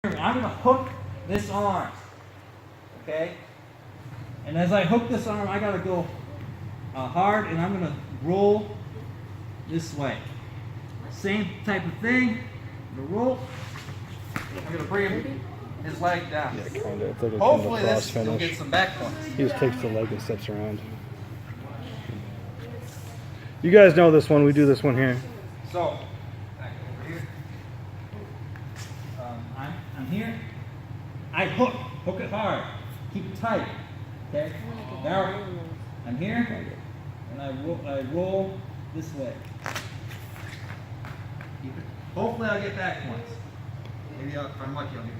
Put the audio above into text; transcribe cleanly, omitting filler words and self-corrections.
I'm going to hook this arm, okay? And as I hook this arm, I got to go hard, and I'm going to roll this way. Same type of thing. I'm going to roll. I'm going to bring his leg down. Yeah, kind of. It's like a Hopefully kind of this cross will finish. get some back points. He just takes the leg and steps around. You guys know this one. We do this one here. So, back over here. I'm here. I hook it hard. Keep it tight. Okay? Now, I'm here, and I roll this way. Keep it. Hopefully I'll get back points. Maybe if I'm lucky, I'll get